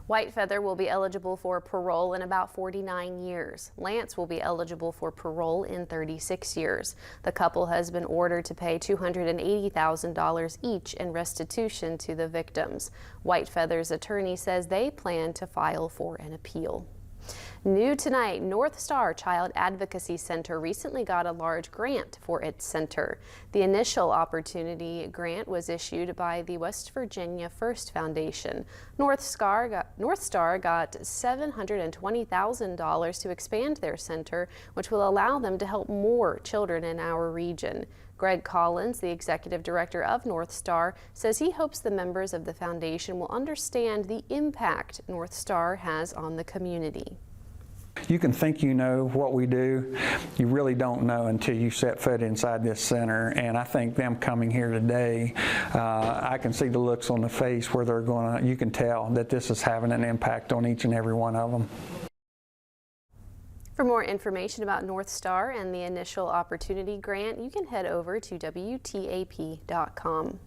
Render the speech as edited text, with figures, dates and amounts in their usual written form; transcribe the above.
Whitefeather will be eligible for parole in about 49 years. Lance will be eligible for parole in 36 years. The couple has been ordered to pay $280,000 each in restitution to the victims. Whitefeather's attorney says they plan to file for an appeal. New tonight, Star Child Advocacy Center recently got a large grant for its center. The initial opportunity grant was issued by the West Virginia First Foundation. North Star got $720,000 to expand their center, which will allow them to help more children in our region. Greg Collins, the executive director of North Star, says he hopes the members of the foundation will understand the impact North Star has on the community. You can think you know what we do. You really don't know until you set foot inside this center. And I think them coming here today, I can see the looks on the face where they're going to, you can tell that this is having an impact on each and every one of them. For more information about North Star and the initial opportunity grant, you can head over to WTAP.com.